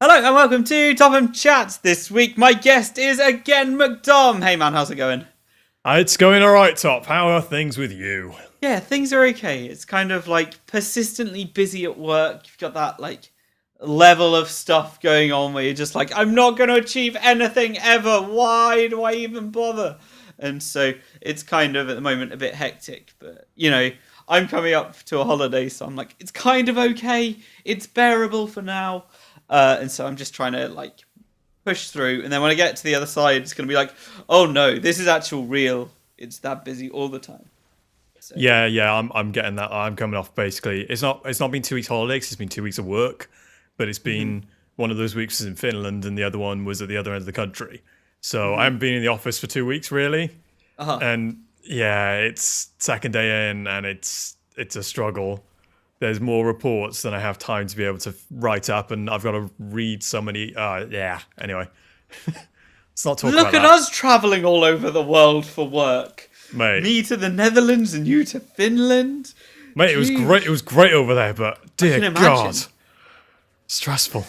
Hello and welcome to Topham Chats. This week my guest is again McDom. Hey man, how's it going? It's going alright, Top. How are things with you? Yeah, things are okay. It's kind of like persistently busy at work. You've got that like level of stuff going on where you're just like, I'm not going to achieve anything ever. Why do I even bother? And so it's kind of at the moment a bit hectic, but you know, I'm coming up to a holiday, so I'm like, it's kind of okay. It's bearable for now. And so I'm just trying to like push through, and then when I get to the other side, it's going to be like, oh no, this is actual real. It's that busy all the time. So. Yeah, I'm getting that. I'm coming off basically. It's not been 2 weeks holidays. It's been 2 weeks of work, but it's been one of those weeks was in Finland, and the other one was at the other end of the country. So I haven't been in the office for 2 weeks really, and yeah, it's second day in, and it's a struggle. There's more reports than I have time to be able to write up, and I've got to read so many. Yeah. Anyway, let's not talk about that. Look at us traveling all over the world for work. Mate. Me to the Netherlands and you to Finland. Mate, it was great. It was great over there, but dear God, stressful.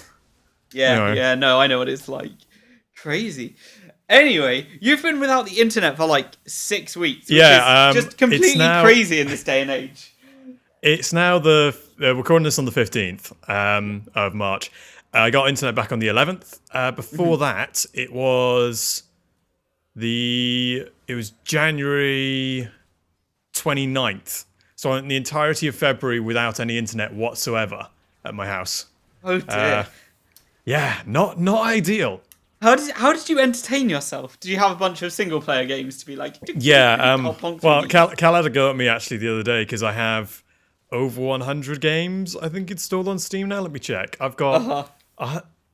Yeah, no, I know what it's like. Crazy. Anyway, you've been without the internet for like 6 weeks. Which is just completely crazy in this day and age. It's now we're recording this on the 15th of March. I got internet back on the 11th. Before that, it was January 29th. So in the entirety of February without any internet whatsoever at my house. Oh dear. Yeah, not ideal. How did you entertain yourself? Did you have a bunch of single player games to be like? Yeah. Well, Cal had a go at me actually the other day because I have over 100 games, I think, installed on Steam now. Let me check. I've got.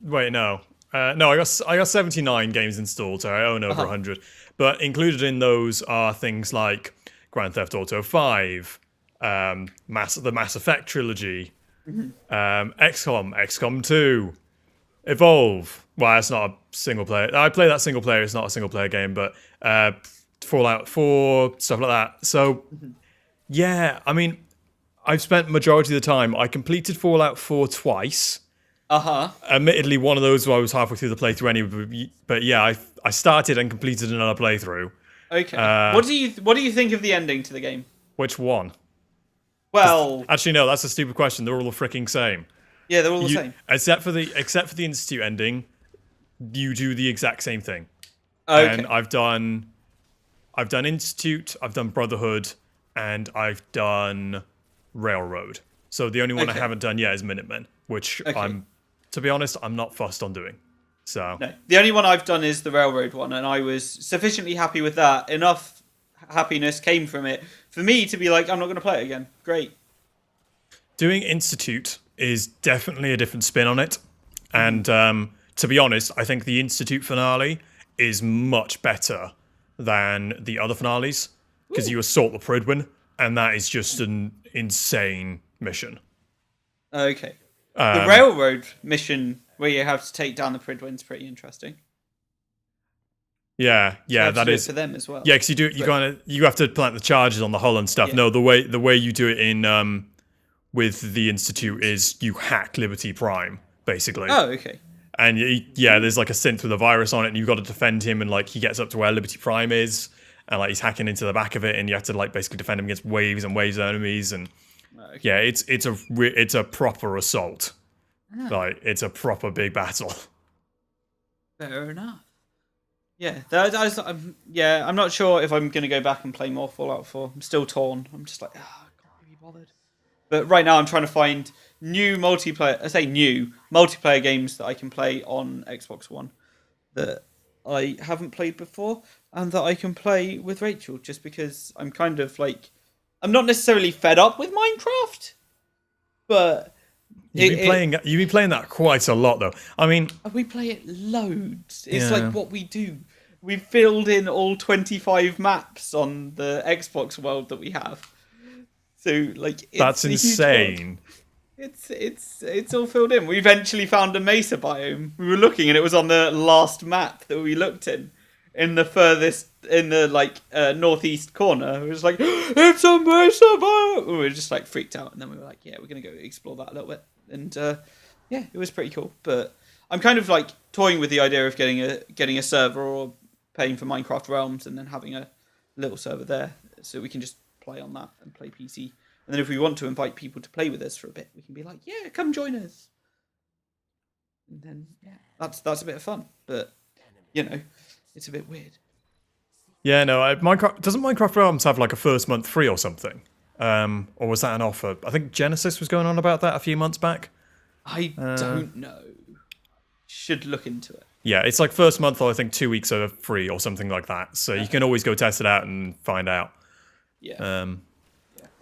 Wait, no. No, I got 79 games installed, so I own over 100. But included in those are things like Grand Theft Auto 5, the Mass Effect trilogy, XCOM, XCOM 2, Evolve. Well, it's not a single player. I play that single player. It's not a single player game, but Fallout 4, stuff like that. So, yeah, I mean, I've spent majority of the time. I completed Fallout 4 twice. Admittedly, one of those I was halfway through the playthrough anyway. But yeah, I started and completed another playthrough. Okay. What do you think of the ending to the game? Which one? Well, actually, no. That's a stupid question. They're all the freaking same. Yeah, they're all the same. Except for the Institute ending, you do the exact same thing. Okay. And I've done Institute, I've done Brotherhood, and I've done Railroad. So the only one I haven't done yet is Minutemen, which to be honest, I'm not fussed on doing. So no, the only one I've done is the Railroad one, and I was sufficiently happy with that. Enough happiness came from it for me to be like, I'm not going to play it again. Great. Doing Institute is definitely a different spin on it, and to be honest, I think the Institute finale is much better than the other finales because you assault the Pridwin, and that is just an insane mission. Okay. The Railroad mission where you have to take down the Pridwin's pretty interesting. Yeah, that is for them as well. Yeah, because you have to plant the charges on the hull and stuff. Yeah. No, the way you do it in with the Institute is you hack Liberty Prime basically. Oh, okay. And there's like a synth with a virus on it, and you've got to defend him, and like he gets up to where Liberty Prime is, and like he's hacking into the back of it, and you have to like basically defend him against waves and waves of enemies, and it's a proper assault. Like it's a proper big battle. Fair enough. Yeah, I'm not sure if I'm gonna go back and play more Fallout 4. I'm still torn. I'm just like, I can't be bothered. But right now I'm trying to find new multiplayer. I say new multiplayer games that I can play on Xbox One that I haven't played before, and that I can play with Rachel. Just because I'm kind of like, I'm not necessarily fed up with Minecraft, but you've been playing that quite a lot, though. I mean, we play it loads. It's like what we do. We've filled in all 25 maps on the Xbox world that we have. So like, that's insane. It's all filled in. We eventually found a mesa biome. We were looking, and it was on the last map that we looked in the furthest, in the like northeast corner. It was like, it's a mesa biome. We were just like freaked out, and then we were like, yeah, we're gonna go explore that a little bit. And it was pretty cool. But I'm kind of like toying with the idea of getting a server or paying for Minecraft Realms and then having a little server there so we can just play on that and play PC. And then if we want to invite people to play with us for a bit, we can be like, yeah, come join us. And then that's a bit of fun, but it's a bit weird. Yeah, no, doesn't Minecraft Realms have like a first month free or something? Or was that an offer? I think Genesis was going on about that a few months back. I don't know. Should look into it. Yeah, it's like first month, or I think 2 weeks are free or something like that. So you can always go test it out and find out. Yeah.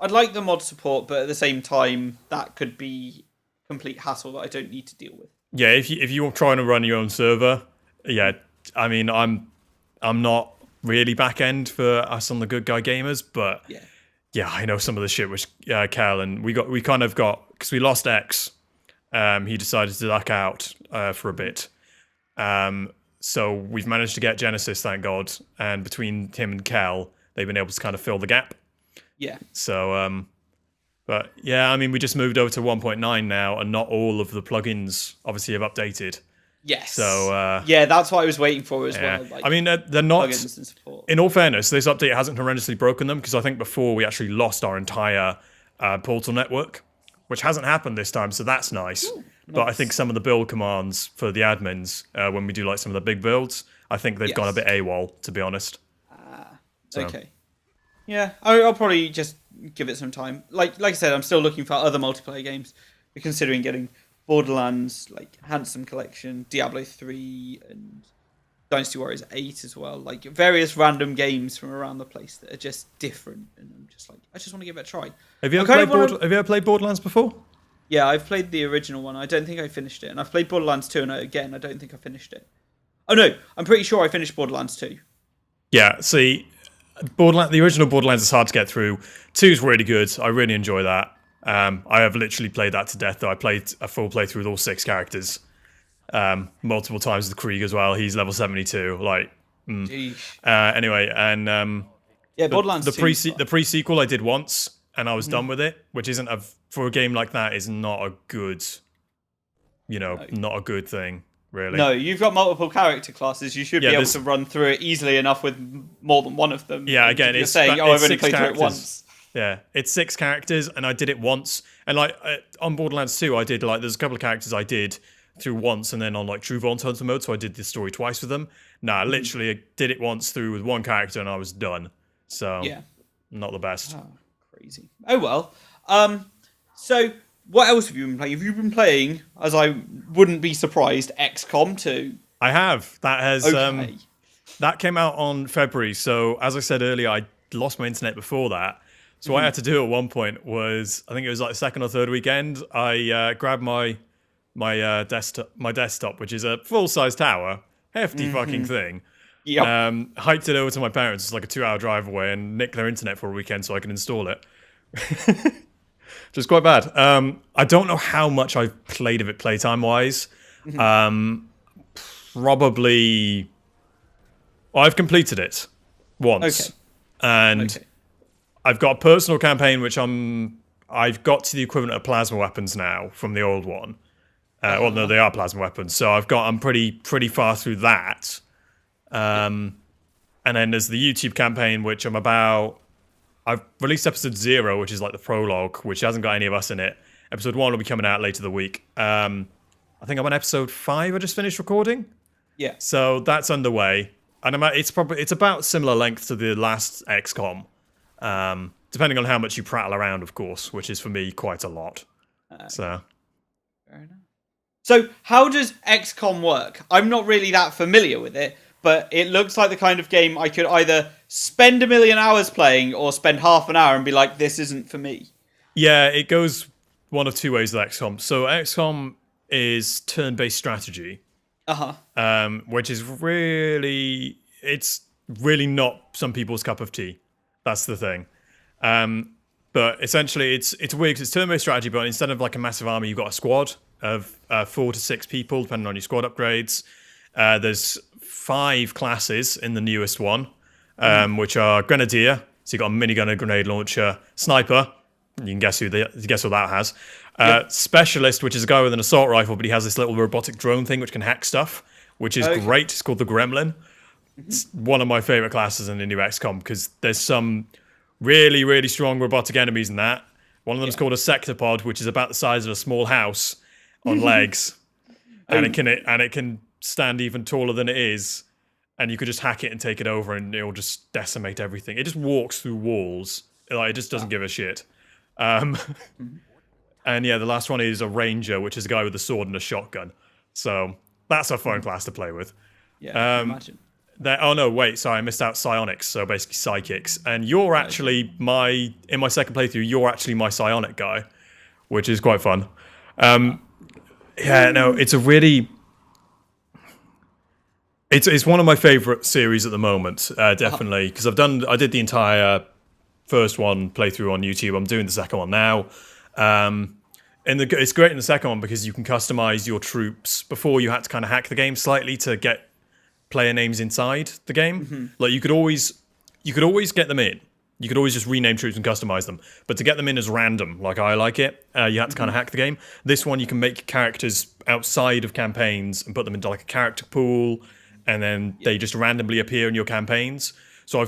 I'd like the mod support, but at the same time, that could be complete hassle that I don't need to deal with. Yeah, if you're trying to run your own server, yeah, I mean, I'm not really back end for us on the Good Guy Gamers, but yeah, I know some of the shit which Cal and we kind of got, because we lost X. He decided to duck out for a bit. So we've managed to get Genesis, thank God, and between him and Cal, they've been able to kind of fill the gap. Yeah. So, but yeah, I mean, we just moved over to 1.9 now, and not all of the plugins obviously have updated. Yes. So yeah, that's what I was waiting for as well. Like, I mean, they're not. Plugins and support. In all fairness, this update hasn't horrendously broken them, because I think before we actually lost our entire portal network, which hasn't happened this time, so that's nice. Ooh, but nice. I think some of the build commands for the admins, when we do like some of the big builds, I think they've gone a bit AWOL, to be honest. Okay. Yeah, I'll probably just give it some time. Like I said, I'm still looking for other multiplayer games. We're considering getting Borderlands, like Handsome Collection, Diablo 3, and Dynasty Warriors 8 as well. Like various random games from around the place that are just different. And I'm just like, I just want to give it a try. Have you ever played Borderlands before? Yeah, I've played the original one. I don't think I finished it. And I've played Borderlands 2, and again, I don't think I finished it. Oh no, I'm pretty sure I finished Borderlands 2. Yeah, see, the original Borderlands is hard to get through. 2 is really good. I really enjoy that. I have literally played that to death, though. I played a full playthrough with all 6 characters. Multiple times with Krieg as well. He's level 72. Like, anyway, and yeah, Borderlands the pre-sequel I did once, and I was done with it, which isn't for a game like that is not a good, not a good thing. Really? No, you've got multiple character classes. You should be able to run through it easily enough with more than one of them. Yeah, again, you're saying, I've only played through it once. Yeah, it's 6 characters, and I did it once. And like on Borderlands 2, I did there's a couple of characters I did through once, and then on like True Vault Hunter mode, so I did the story twice with them. Literally, I did it once through with one character, and I was done. So yeah, not the best. Oh, crazy. Oh well. So. What else have you been playing? Have you been playing, as I wouldn't be surprised, XCOM 2? I have. That has that came out on February. So as I said earlier, I lost my internet before that. So what I had to do at one point was, I think it was like the second or third weekend, I grabbed my desktop, which is a full-size tower, hefty fucking thing. Yep. Hiked it over to my parents. It's like a 2-hour drive away, and nicked their internet for a weekend so I can install it. Which is quite bad. I don't know how much I've played of it playtime-wise. Probably... Well, I've completed it once. Okay. And I've got a personal campaign which I've got to the equivalent of plasma weapons now from the old one. Well, no, they are plasma weapons. So I'm pretty far through that. And then there's the YouTube campaign, which I've released episode 0, which is like the prologue, which hasn't got any of us in it. Episode 1 will be coming out later the week. I think I'm on episode 5. I just finished recording. Yeah. So that's underway, and it's about similar length to the last XCOM, depending on how much you prattle around, of course, which is for me quite a lot. Fair enough. So how does XCOM work? I'm not really that familiar with it. But it looks like the kind of game I could either spend 1 million hours playing or spend half an hour and be like, this isn't for me. Yeah, it goes one of 2 ways with XCOM. So XCOM is turn-based strategy. Which is it's really not some people's cup of tea. That's the thing. But essentially, it's weird because it's turn-based strategy, but instead of like a massive army, you've got a squad of 4 to 6 people, depending on your squad upgrades. There's 5 classes in the newest one, which are Grenadier, so you've got a minigun, a grenade launcher, Sniper, You can guess what that has. Specialist, which is a guy with an assault rifle, but he has this little robotic drone thing which can hack stuff, which is great. It's called the Gremlin. It's one of my favorite classes in the new XCOM because there's some really, really strong robotic enemies in that. One of them is called a sectopod, which is about the size of a small house on legs, and it can stand even taller than it is, and you could just hack it and take it over, and it'll just decimate everything. It just walks through walls. Like, it just doesn't give a shit. And yeah, the last one is a ranger, which is a guy with a sword and a shotgun. So that's a fun class to play with. Yeah, I can imagine. Oh no, wait, sorry, I missed out psionics, so basically psychics. And you're actually in my second playthrough, you're actually my psionic guy, which is quite fun. It's a really... It's one of my favorite series at the moment, definitely, because I did the entire first one playthrough on YouTube. I'm doing the second one now. It's great in the second one because you can customize your troops. Before, you had to kind of hack the game slightly to get player names inside the game. Like you could always get them in. You could always just rename troops and customize them. But to get them in as random, like I like it, you had to kind of hack the game. This one, you can make characters outside of campaigns and put them into like a character pool, and then they just randomly appear in your campaigns. So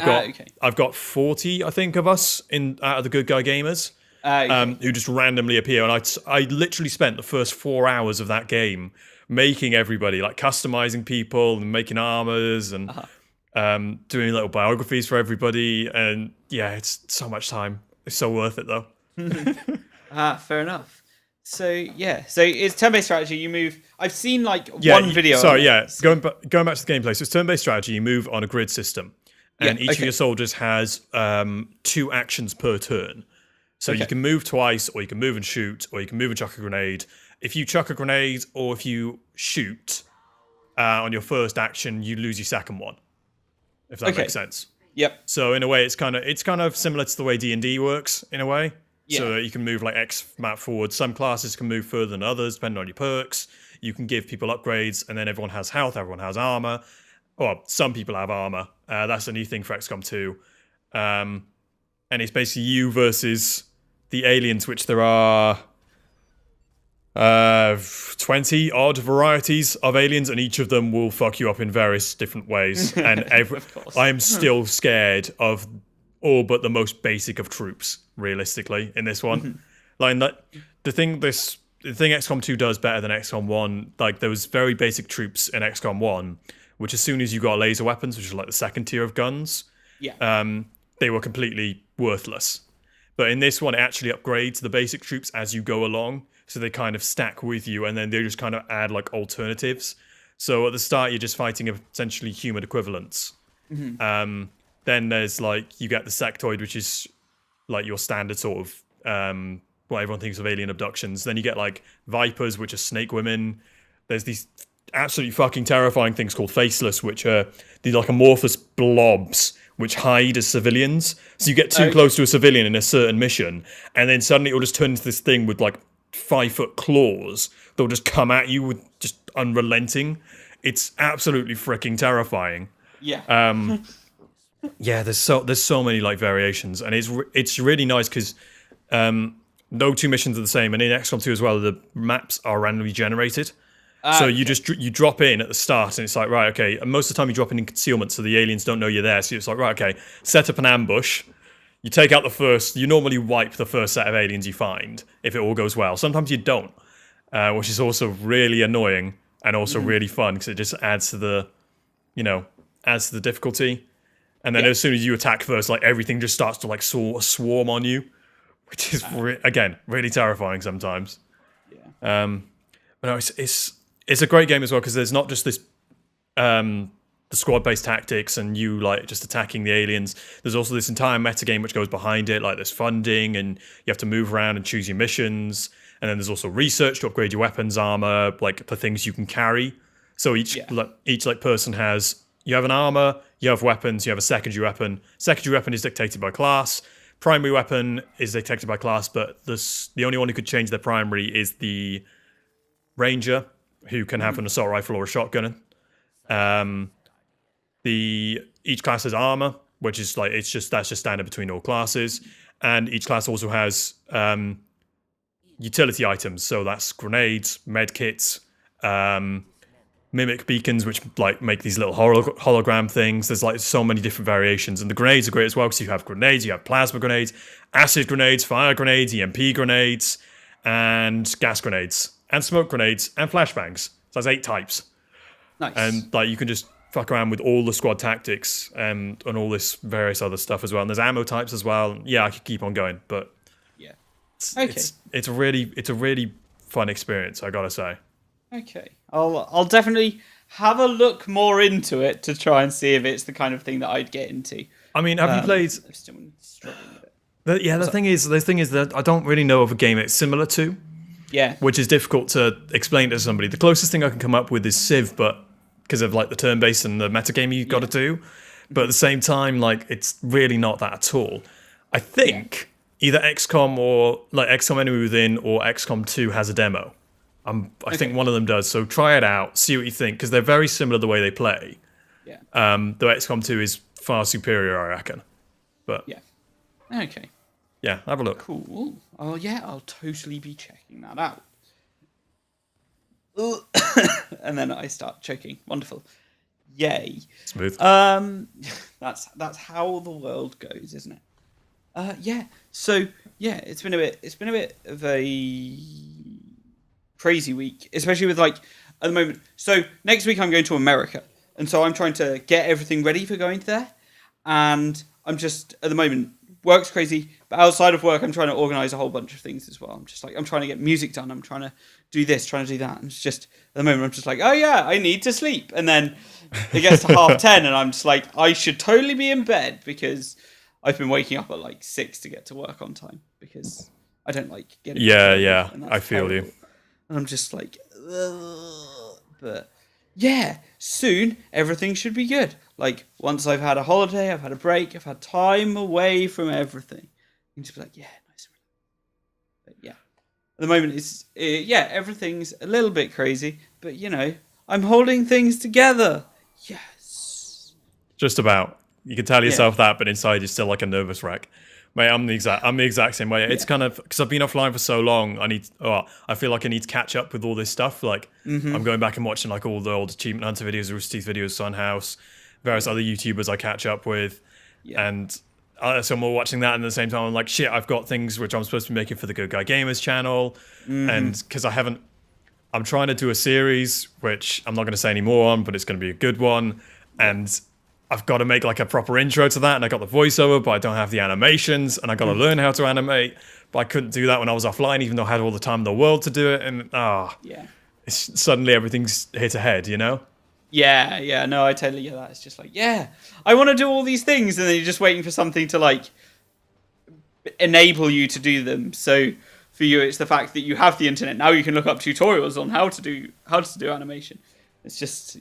I've got 40, I think, of us out of the Good Guy Gamers. Who just randomly appear, and I literally spent the first 4 hours of that game making everybody, like customizing people and making armors and doing little biographies for everybody, and yeah, it's so much time. It's so worth it though. Fair enough. So it's turn-based strategy. You move. I've seen one video. Sorry, going back to the gameplay. So it's turn-based strategy. You move on a grid system, and each of your soldiers has 2 actions per turn. So you can move twice, or you can move and shoot, or you can move and chuck a grenade. If you chuck a grenade, or if you shoot on your first action, you lose your second one. If that makes sense. Yep. So in a way, it's kind of similar to the way D&D works in a way. Yeah. So you can move like X amount forward. Some classes can move further than others, depending on your perks. You can give people upgrades, and then everyone has health, everyone has armor. Well, some people have armor. That's a new thing for XCOM 2. And it's basically you versus the aliens, which there are 20 odd varieties of aliens, and each of them will fuck you up in various different ways. And I am still scared of all but the most basic of troops, realistically, in this one. The thing XCOM 2 does better than XCOM 1, like there was very basic troops in XCOM 1, which as soon as you got laser weapons, which is like the second tier of guns, they were completely worthless. But in this one, it actually upgrades the basic troops as you go along. So they kind of stack with you, and then they just kind of add like alternatives. So at the start, you're just fighting essentially human equivalents. Then there's you get the sectoid, which is like your standard sort of what everyone thinks of alien abductions. Then you get like vipers, which are snake women. There's these absolutely fucking terrifying things called faceless, which are these like amorphous blobs which hide as civilians. So you get too close to a civilian in a certain mission, and then suddenly it'll just turn into this thing with like 5-foot claws. They'll just come at you with just unrelenting. It's absolutely freaking terrifying. Yeah. There's so many like variations, and it's really nice because no 2 missions are the same, and in XCOM 2 as well, the maps are randomly generated. So you drop in at the start, and it's like, right, okay. And most of the time you drop in concealment, so the aliens don't know you're there. So it's like, right, okay, set up an ambush. You take out you normally wipe the first set of aliens you find, if it all goes well. Sometimes you don't, which is also really annoying and also really fun, because it just adds to the difficulty. And then as soon as you attack first, like everything just starts to like swarm on you, which is, again, really terrifying sometimes. Yeah. But no, it's a great game as well, because there's not just this the squad-based tactics and you like just attacking the aliens. There's also this entire metagame which goes behind it, like there's funding and you have to move around and choose your missions. And then there's also research to upgrade your weapons, armor, like the things you can carry. So each person has, you have an armor, you have weapons, you have a secondary weapon. Secondary weapon is dictated by class. Primary weapon is dictated by class, but the only one who could change their primary is the ranger, who can have an assault rifle or a shotgun. Each class has armor, which is like that's just standard between all classes. and each class also has utility items. So that's grenades, med kits, mimic beacons, which like make these little hologram things. There's like so many different variations, and the grenades are great as well because you have grenades, you have plasma grenades, acid grenades, fire grenades, EMP grenades, and gas grenades, and smoke grenades, and flashbangs. So that's 8 types. Nice. And like you can just fuck around with all the squad tactics and all this various other stuff as well. And there's ammo types as well. Yeah, I could keep on going, but yeah, it's a really fun experience, I gotta say. Okay, I'll definitely have a look more into it to try and see if it's the kind of thing that I'd get into. I mean, have you played? I'm still struggling with it. The thing is that I don't really know of a game it's similar to. Yeah. Which is difficult to explain to somebody. The closest thing I can come up with is Civ, but because of like the turn-based and the metagame you've got to do. But at the same time, like it's really not that at all. I think either XCOM or like XCOM Enemy Within or XCOM 2 has a demo. I think one of them does. So try it out, see what you think, because they're very similar the way they play. Yeah. Though XCOM 2 is far superior, I reckon. But yeah. Okay. Yeah, have a look. Cool. Oh yeah, I'll totally be checking that out. And then I start choking. Wonderful. Yay. Smooth. That's how the world goes, isn't it? Yeah. So yeah, it's been a bit of a crazy week, especially with like at the moment. So next week I'm going to America, and so I'm trying to get everything ready for going there, and I'm just at the moment work's crazy, but outside of work I'm trying to organize a whole bunch of things as well. I'm trying to get music done, I'm trying to do this, trying to do that, and it's just at the moment I'm just like, oh yeah, I need to sleep, and then it gets to 10:30 and I'm just like, I should totally be in bed because I've been waking up at like 6 to get to work on time because I don't like getting I feel terrible. You. And I'm just like, ugh. But yeah, soon everything should be good. Like once I've had a holiday, I've had a break, I've had time away from everything, you can just be like, yeah, nice. But yeah, at the moment everything's a little bit crazy, but you know, I'm holding things together. Yes. Just about. You can tell yourself that, but inside you're still like a nervous wreck. Mate, I'm the exact same way. It's kind of because I've been offline for so long. I feel like I need to catch up with all this stuff. Like I'm going back and watching like all the old Achievement Hunter videos, Rooster Teeth videos, Sunhouse, various other YouTubers I catch up with, and so I'm all watching that. And at the same time, I'm like, shit, I've got things which I'm supposed to be making for the Good Guy Gamers channel, and because I'm trying to do a series which I'm not going to say any more on, but it's going to be a good one, and I've got to make like a proper intro to that, and I got the voiceover, but I don't have the animations, and I got to learn how to animate, but I couldn't do that when I was offline, even though I had all the time in the world to do it, and suddenly everything's hit ahead, you know? Yeah, no, I totally get that. It's just like, yeah, I want to do all these things, and then you're just waiting for something to like enable you to do them. So for you, it's the fact that you have the internet now. You can look up tutorials on how to do animation. It's just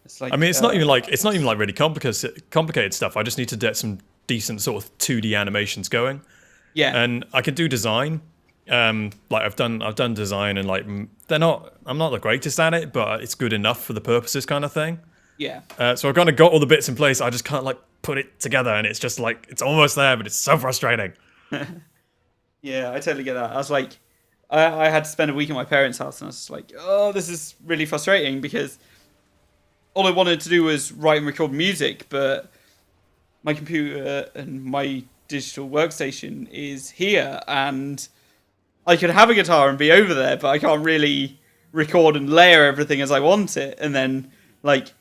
It's like, I mean, it's not even like really complicated stuff. I just need to get some decent sort of 2D animations going. Yeah, and I can do design. Like I've done design, and like I'm not the greatest at it, but it's good enough for the purposes, kind of thing. Yeah. So I've kind of got all the bits in place. I just can't like put it together, and it's just like it's almost there, but it's so frustrating. Yeah, I totally get that. I was like, I had to spend a week at my parents' house, and I was just like, oh, this is really frustrating because all I wanted to do was write and record music, but my computer and my digital workstation is here, and I could have a guitar and be over there, but I can't really record and layer everything as I want it. And then, like,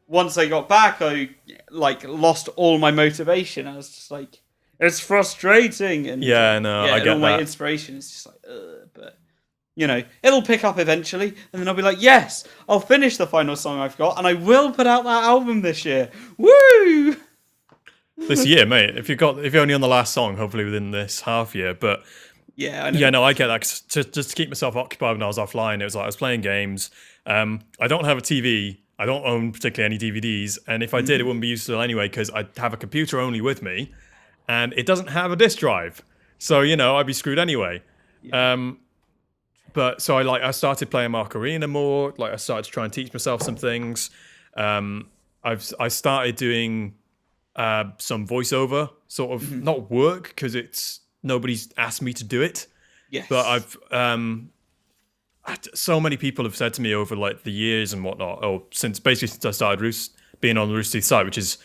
once I got back, I, like, lost all my motivation. I was just like, it's frustrating. And I get all my inspiration is just like, but you know, it'll pick up eventually, and then I'll be like, yes, I'll finish the final song I've got, and I will put out that album this year. Woo! This year, mate. If you're only on the last song, hopefully within this half year. But yeah, I know. Yeah, no, I get that. 'Cause just to keep myself occupied when I was offline, it was like I was playing games. I don't have a TV. I don't own particularly any DVDs, and if I did, it wouldn't be useful anyway because I'd have a computer only with me, and it doesn't have a disk drive. So you know, I'd be screwed anyway. Yeah. But so I started playing Arena more. Like I started to try and teach myself some things. I started doing some voiceover sort of not work because it's nobody's asked me to do it. Yes. But so many people have said to me over like the years and whatnot, or since I started being on the Rooster Teeth site, which is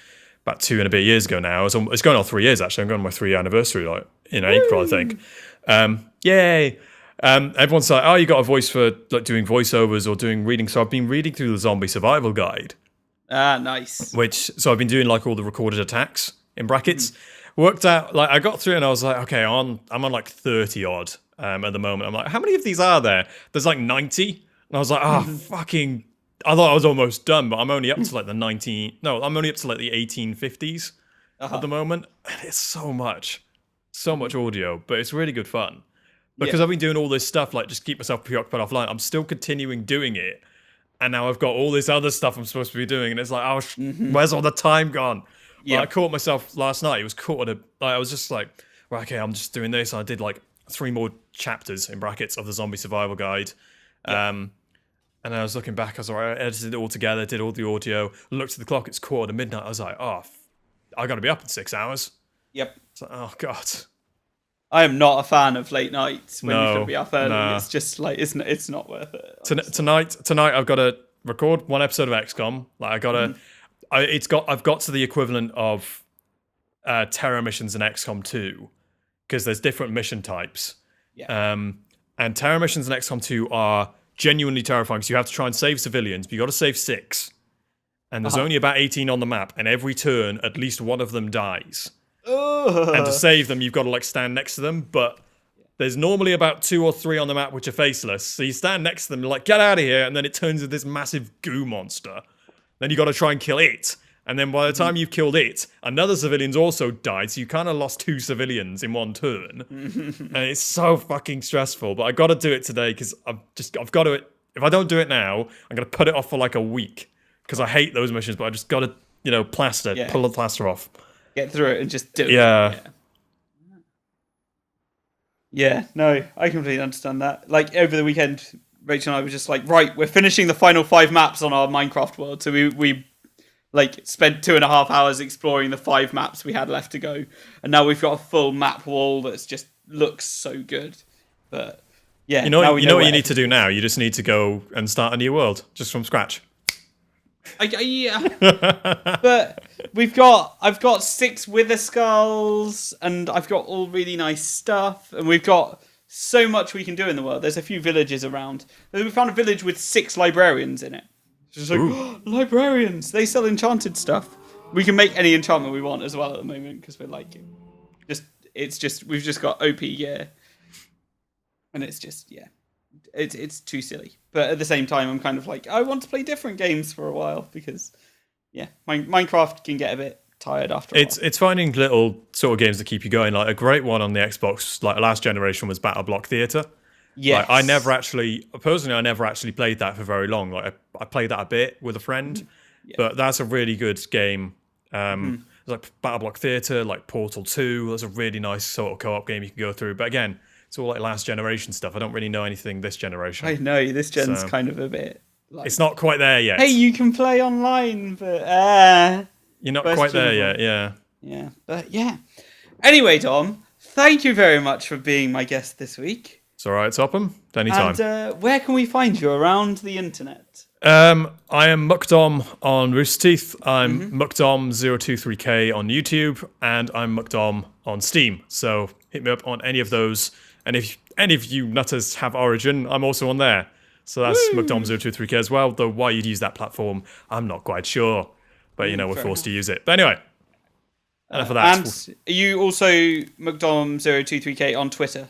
about 2 and a bit years ago now. It's going on 3 years actually. I'm going on my 3-year anniversary like in April, I think. Yay! Everyone's like, oh, you got a voice for like doing voiceovers or doing reading. So I've been reading through the Zombie Survival Guide. Ah, nice. So I've been doing like all the recorded attacks in brackets. Worked out, like I got through and I was like, okay, I'm on like 30 odd at the moment. I'm like, how many of these are there? There's like 90. And I was like, fucking, I thought I was almost done, but I'm only up to like I'm only up to like the 1850s at the moment. And it's so much audio, but it's really good fun. Because I've been doing all this stuff, like just keep myself preoccupied offline, I'm still continuing doing it. And now I've got all this other stuff I'm supposed to be doing. And it's like, where's all the time gone? Yeah, I caught myself last night. It was caught at I was just like, well, okay, I'm just doing this. And I did like 3 more chapters in brackets of the Zombie Survival Guide. And I was looking back. I was like, I edited it all together, did all the audio. Looked at the clock. It's 1:45. I was like, I got to be up in 6 hours. Yep. It's like, oh god. I am not a fan of late nights when you could be up early. Nah. It's just like it's not worth it. Tonight, I've got to record 1 episode of Xcom. Like I got to. I've got to the equivalent of terror missions in XCOM 2 because there's different mission types. Yeah. And terror missions in XCOM 2 are genuinely terrifying because you have to try and save civilians, but you got to save 6. And there's only about 18 on the map, and every turn at least one of them dies. And to save them, you've got to like stand next to them, but there's normally about 2 or 3 on the map which are faceless. So you stand next to them, like, get out of here, and then it turns into this massive goo monster. Then you got to try and kill it. And then by the time you've killed it, another civilian's also died, so you kind of lost 2 civilians in one turn. And it's so fucking stressful, but I got to do it today because I've got to, if I don't do it now, I'm going to put it off for like a week because I hate those missions, but I just got to, pull the plaster off. Get through it and just do it. Yeah, no, I completely understand that. Like, over the weekend, Rachel and I were just like, right, we're finishing the final 5 maps on our Minecraft world. So we like, spent 2.5 hours exploring the 5 maps we had left to go. And now we've got a full map wall that's just looks so good. But, yeah. You know what you need to do now? You just need to go and start a new world, just from scratch. Yeah. But I've got 6 wither skulls, and I've got all really nice stuff, and we've got so much we can do in the world. There's a few villages around. We found a village with 6 librarians in it. It's just like, librarians! They sell enchanted stuff. We can make any enchantment we want as well at the moment, because we're like, we've just got OP gear. And it's just, it's too silly. But at the same time, I'm kind of like, I want to play different games for a while because, Minecraft can get a bit tired after a while. It's finding little sort of games that keep you going. Like a great one on the Xbox, like last generation, was Battle Block Theatre. Yes. Like, I never actually played that for very long. Like I played that a bit with a friend, but that's a really good game. There's like Battle Block Theatre, like Portal 2. That's a really nice sort of co-op game you can go through. But again, it's all like last generation stuff. I don't really know anything this generation. I know, this gen's kind of a bit... Like, it's not quite there yet. Hey, you can play online, but... You're not quite there yet, yeah. Yeah, but yeah. Anyway, Dom, thank you very much for being my guest this week. It's all right, Topham. Anytime. And where can we find you around the internet? I am McDom on Rooster Teeth. I'm McDom023K on YouTube, and I'm McDom on Steam. So hit me up on any of those. And if any of you nutters have Origin, I'm also on there. So that's McDom023K as well. Though why you'd use that platform, I'm not quite sure. But, we're forced to use it. But anyway, enough of that. And are you also McDom023K on Twitter?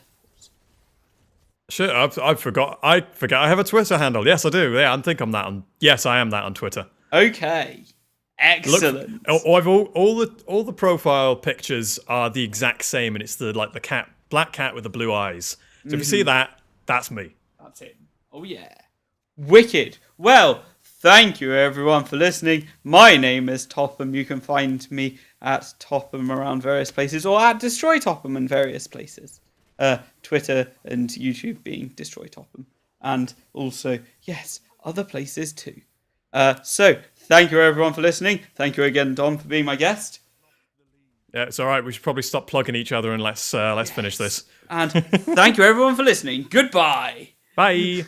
Shit, I forgot. I have a Twitter handle. Yes, I do. Yeah, I think I'm that on. Yes, I am that on Twitter. Okay, excellent. Look, all the profile pictures are the exact same, and it's the black cat with the blue eyes. So if you see that, that's me. That's it. Oh yeah, wicked. Well, thank you everyone for listening. My name is Topham. You can find me at Topham around various places, or at Destroy Topham in various places. Twitter and YouTube being Destroy Topham, and also other places too. So thank you everyone for listening. Thank you again, Dom, for being my guest. Yeah, it's all right. We should probably stop plugging each other and let's finish this. And thank you everyone for listening. Goodbye. Bye.